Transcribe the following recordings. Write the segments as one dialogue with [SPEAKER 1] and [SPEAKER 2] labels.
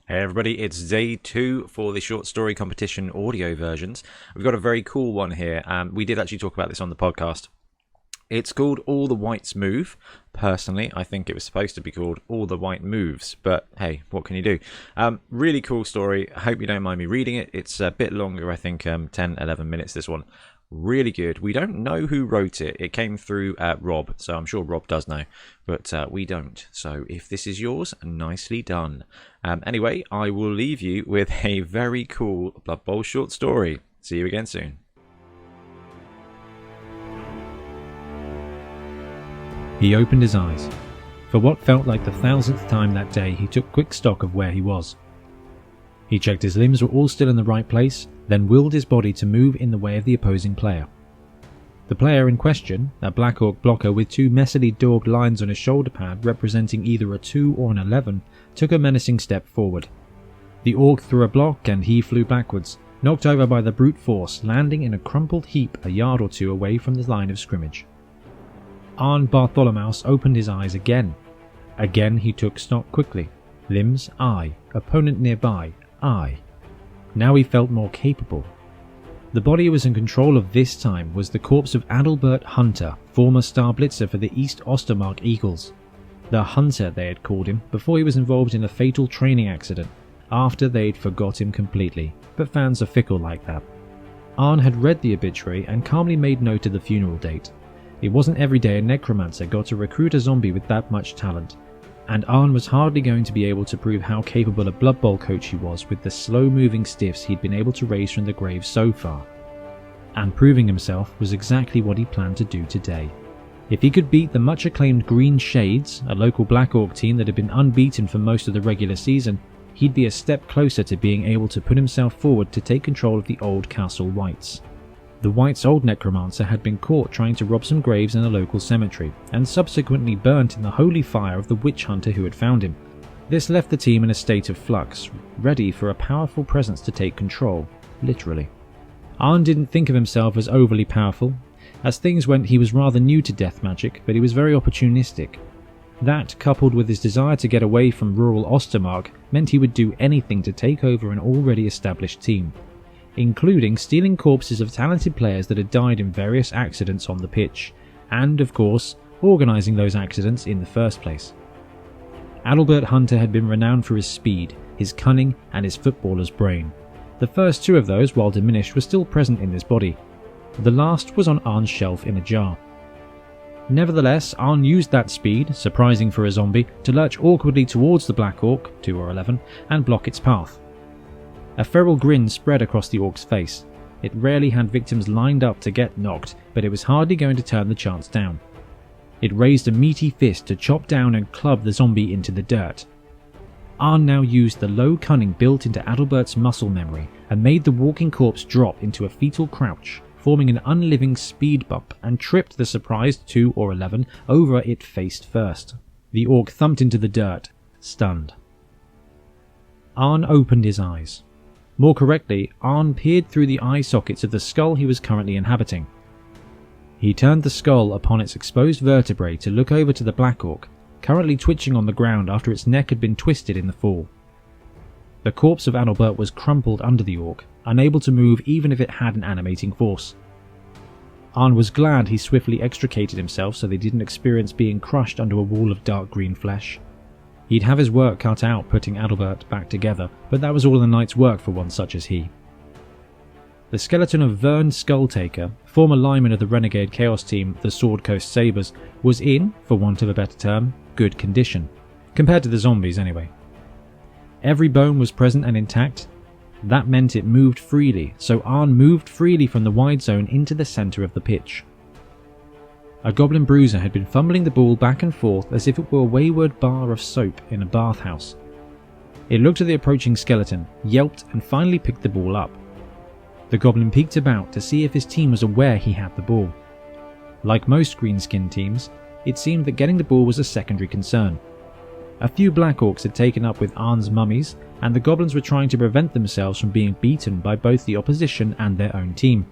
[SPEAKER 1] Hey everybody, it's day 2 for the short story competition audio versions. We've got a very cool one here. We did actually talk about this on the podcast. It's called All the Wights Move. Personally, I think it was supposed to be called All the Wight Moves, but hey, what can you do? Really cool story. I hope you don't mind me reading it. It's a bit longer, I think 10-11 minutes this one. Really good. We don't know who wrote it. It came through Rob, so I'm sure Rob does know, but we don't. So if this is yours, nicely done. Anyway, I will leave you with a very cool Blood Bowl short story. See you again soon.
[SPEAKER 2] He opened his eyes. For what felt like the 1000th time that day, he took quick stock of where he was. He checked his limbs were all still in the right place, then willed his body to move in the way of the opposing player. The player in question, a Black Orc blocker with 2 messily daubed lines on his shoulder pad representing either a 2 or an 11, took a menacing step forward. The Orc threw a block and he flew backwards, knocked over by the brute force, landing in a crumpled heap a yard or 2 away from the line of scrimmage. Arn Bartholomaus opened his eyes again. Again he took stock quickly. Limbs, aye. Opponent nearby, aye. Now he felt more capable. The body he was in control of this time was the corpse of Adalbert Hunter, former star blitzer for the East Ostermark Eagles. The Hunter they had called him before he was involved in a fatal training accident, after they'd forgot him completely, but fans are fickle like that. Arn had read the obituary and calmly made note of the funeral date. It wasn't every day a necromancer got to recruit a zombie with that much talent, and Arn was hardly going to be able to prove how capable a Blood Bowl coach he was with the slow-moving stiffs he'd been able to raise from the grave so far. And proving himself was exactly what he planned to do today. If he could beat the much-acclaimed Green Shades, a local Black Orc team that had been unbeaten for most of the regular season, he'd be a step closer to being able to put himself forward to take control of the old Castle Wights. The Wights' old necromancer had been caught trying to rob some graves in a local cemetery, and subsequently burnt in the holy fire of the witch hunter who had found him. This left the team in a state of flux, ready for a powerful presence to take control, literally. Arn didn't think of himself as overly powerful. As things went, he was rather new to death magic, but he was very opportunistic. That, coupled with his desire to get away from rural Ostermark, meant he would do anything to take over an already established team, including stealing corpses of talented players that had died in various accidents on the pitch, and, of course, organising those accidents in the first place. Adalbert Hunter had been renowned for his speed, his cunning, and his footballer's brain. The first 2 of those, while diminished, were still present in this body. The last was on Arn's shelf in a jar. Nevertheless, Arn used that speed, surprising for a zombie, to lurch awkwardly towards the Black Orc, 2 or 11, and block its path. A feral grin spread across the Orc's face. It rarely had victims lined up to get knocked, but it was hardly going to turn the chance down. It raised a meaty fist to chop down and club the zombie into the dirt. Arn now used the low cunning built into Adalbert's muscle memory and made the walking corpse drop into a fetal crouch, forming an unliving speed bump, and tripped the surprised 2 or 11 over it face first. The Orc thumped into the dirt, stunned. Arn opened his eyes. More correctly, Arn peered through the eye sockets of the skull he was currently inhabiting. He turned the skull upon its exposed vertebrae to look over to the Black Orc, currently twitching on the ground after its neck had been twisted in the fall. The corpse of Adalbert was crumpled under the Orc, unable to move even if it had an animating force. Arn was glad he swiftly extricated himself so they didn't experience being crushed under a wall of dark green flesh. He'd have his work cut out putting Adalbert back together, but that was all a night's work for one such as he. The skeleton of Vern Skulltaker, former lineman of the renegade chaos team, the Sword Coast Sabres, was in, for want of a better term, good condition. Compared to the zombies, anyway. Every bone was present and intact. That meant it moved freely, so Arn moved freely from the wide zone into the centre of the pitch. A goblin bruiser had been fumbling the ball back and forth as if it were a wayward bar of soap in a bathhouse. It looked at the approaching skeleton, yelped, and finally picked the ball up. The goblin peeked about to see if his team was aware he had the ball. Like most green-skinned teams, it seemed that getting the ball was a secondary concern. A few Black Orcs had taken up with Arn's mummies, and the goblins were trying to prevent themselves from being beaten by both the opposition and their own team.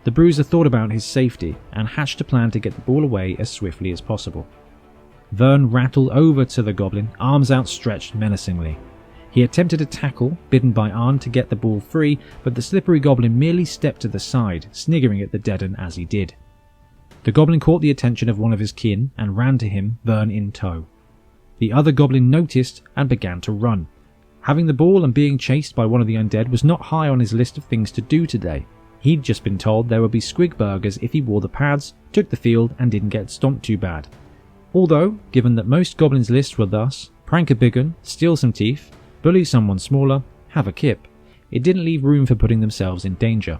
[SPEAKER 2] The bruiser thought about his safety and hatched a plan to get the ball away as swiftly as possible. Vern rattled over to the goblin, arms outstretched menacingly. He attempted a tackle, bidden by Arn to get the ball free, but the slippery goblin merely stepped to the side, sniggering at the dead-un as he did. The goblin caught the attention of one of his kin and ran to him, Vern in tow. The other goblin noticed and began to run. Having the ball and being chased by one of the undead was not high on his list of things to do today. He'd just been told there would be squig burgers if he wore the pads, took the field and didn't get stomped too bad. Although, given that most goblins' lists were thus, prank a big un, steal some teeth, bully someone smaller, have a kip, it didn't leave room for putting themselves in danger.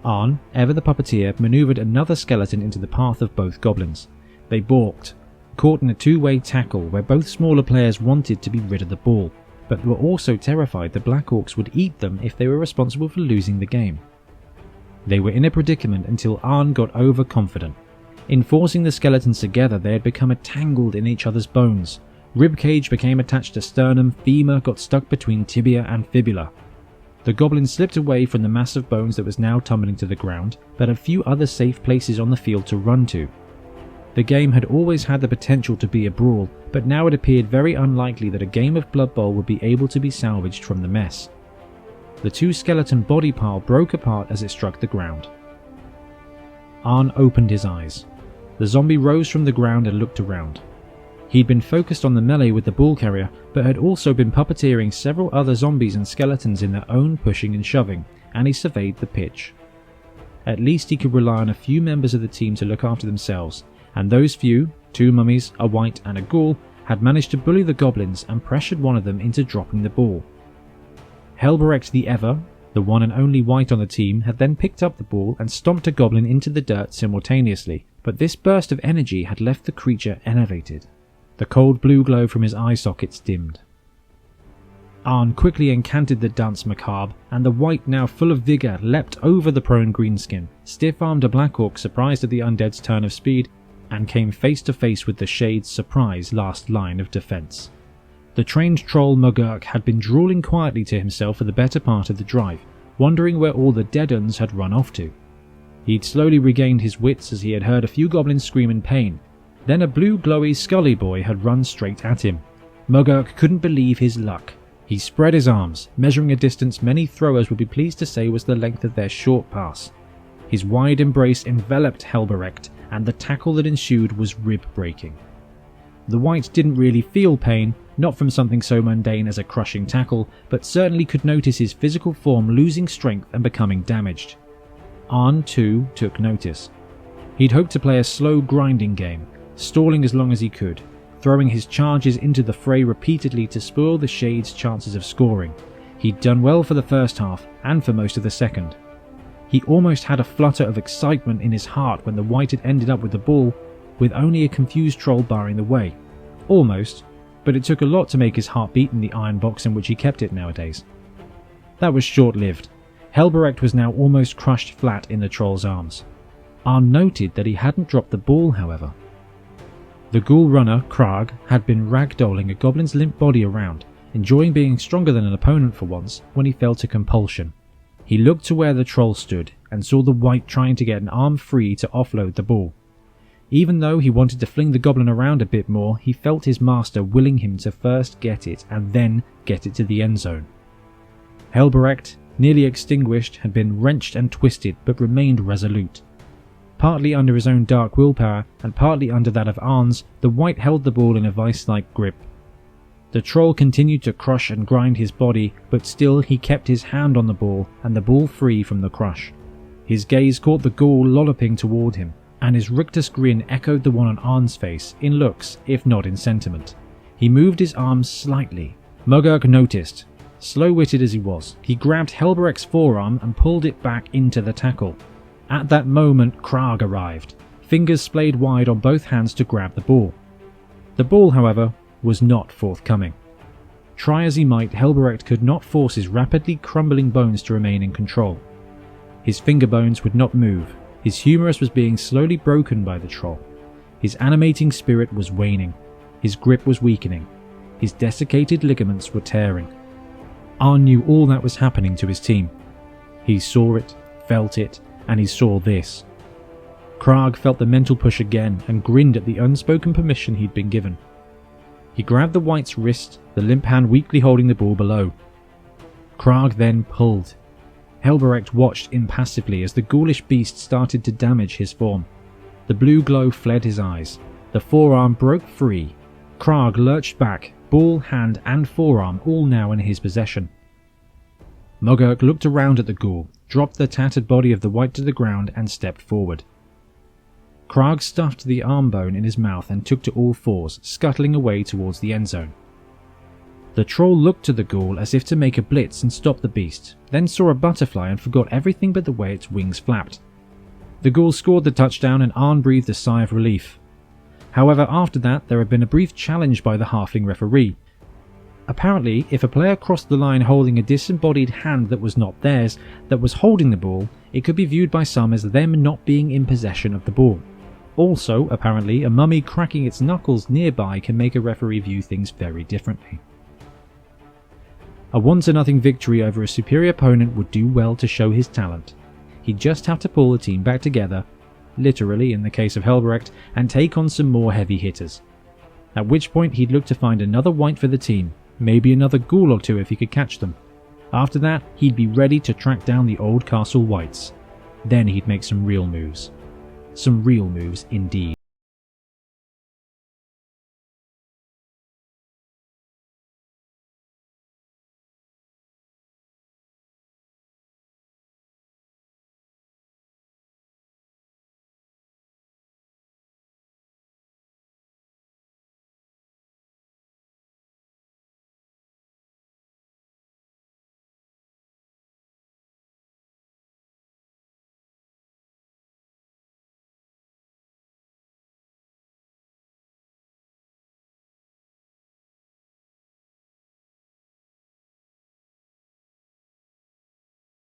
[SPEAKER 2] Arn, ever the puppeteer, manoeuvred another skeleton into the path of both goblins. They balked, caught in a two-way tackle where both smaller players wanted to be rid of the ball, but were also terrified the Black Orcs would eat them if they were responsible for losing the game. They were in a predicament until Arn got overconfident. In forcing the skeletons together, they had become entangled in each other's bones. Ribcage became attached to sternum, femur got stuck between tibia and fibula. The goblin slipped away from the mass of bones that was now tumbling to the ground, but had few other safe places on the field to run to. The game had always had the potential to be a brawl, but now it appeared very unlikely that a game of Blood Bowl would be able to be salvaged from the mess. The two-skeleton body pile broke apart as it struck the ground. Arn opened his eyes. The zombie rose from the ground and looked around. He'd been focused on the melee with the ball carrier, but had also been puppeteering several other zombies and skeletons in their own pushing and shoving, and he surveyed the pitch. At least he could rely on a few members of the team to look after themselves, and those few, 2 mummies, a wight and a ghoul, had managed to bully the goblins and pressured one of them into dropping the ball. Helberect the Ever, the one and only wight on the team, had then picked up the ball and stomped a goblin into the dirt simultaneously, but this burst of energy had left the creature enervated. The cold blue glow from his eye sockets dimmed. Arn quickly encanted the Dance Macabre, and the wight, now full of vigour, leapt over the prone greenskin, stiff-armed a Black Orc surprised at the undead's turn of speed, and came face to face with the Shade's surprise last line of defence. The trained troll Mugurk had been drooling quietly to himself for the better part of the drive, wondering where all the dead-uns had run off to. He'd slowly regained his wits as he had heard a few goblins scream in pain. Then a blue glowy Scully boy had run straight at him. Mugurk couldn't believe his luck. He spread his arms, measuring a distance many throwers would be pleased to say was the length of their short pass. His wide embrace enveloped Helberect, and the tackle that ensued was rib-breaking. The wight didn't really feel pain, not from something so mundane as a crushing tackle, but certainly could notice his physical form losing strength and becoming damaged. Arn, too, took notice. He'd hoped to play a slow grinding game, stalling as long as he could, throwing his charges into the fray repeatedly to spoil the Shade's chances of scoring. He'd done well for the first half, and for most of the second. He almost had a flutter of excitement in his heart when the wight had ended up with the ball, with only a confused troll barring the way. Almost, but it took a lot to make his heart beat in the iron box in which he kept it nowadays. That was short-lived. Helberect was now almost crushed flat in the troll's arms. Arn noted that he hadn't dropped the ball, however. The ghoul runner, Krag, had been ragdolling a goblin's limp body around, enjoying being stronger than an opponent for once, when he fell to compulsion. He looked to where the troll stood, and saw the wight trying to get an arm free to offload the ball. Even though he wanted to fling the goblin around a bit more, he felt his master willing him to first get it, and then get it to the end zone. Helberect, nearly extinguished, had been wrenched and twisted, but remained resolute. Partly under his own dark willpower, and partly under that of Arn's, the wight held the ball in a vice-like grip. The troll continued to crush and grind his body, but still he kept his hand on the ball, and the ball free from the crush. His gaze caught the ghoul lolloping toward him, and his rictus grin echoed the one on Arn's face, in looks, if not in sentiment. He moved his arms slightly. Mugurk noticed. Slow-witted as he was, he grabbed Helberect's forearm and pulled it back into the tackle. At that moment, Krag arrived, fingers splayed wide on both hands to grab the ball. The ball, however, was not forthcoming. Try as he might, Helberect could not force his rapidly crumbling bones to remain in control. His finger bones would not move. His humerus was being slowly broken by the troll. His animating spirit was waning. His grip was weakening. His desiccated ligaments were tearing. Arn knew all that was happening to his team. He saw it, felt it, and he saw this. Krag felt the mental push again and grinned at the unspoken permission he'd been given. He grabbed the Wight's wrist, the limp hand weakly holding the ball below. Krag then pulled. Helberecht watched impassively as the ghoulish beast started to damage his form. The blue glow fled his eyes. The forearm broke free. Krag lurched back, ball, hand and forearm all now in his possession. Mogurk looked around at the ghoul, dropped the tattered body of the Wight to the ground and stepped forward. Krag stuffed the arm bone in his mouth and took to all fours, scuttling away towards the end zone. The troll looked to the ghoul as if to make a blitz and stop the beast, then saw a butterfly and forgot everything but the way its wings flapped. The ghoul scored the touchdown and Arn breathed a sigh of relief. However, after that there had been a brief challenge by the halfling referee. Apparently, if a player crossed the line holding a disembodied hand that was not theirs, that was holding the ball, it could be viewed by some as them not being in possession of the ball. Also, apparently, a mummy cracking its knuckles nearby can make a referee view things very differently. A 1-0 victory over a superior opponent would do well to show his talent. He'd just have to pull the team back together, literally in the case of Helberecht, and take on some more heavy hitters. At which point he'd look to find another Wight for the team, maybe another ghoul or two if he could catch them. After that, he'd be ready to track down the old castle Wights. Then he'd make some real moves. Some real moves indeed.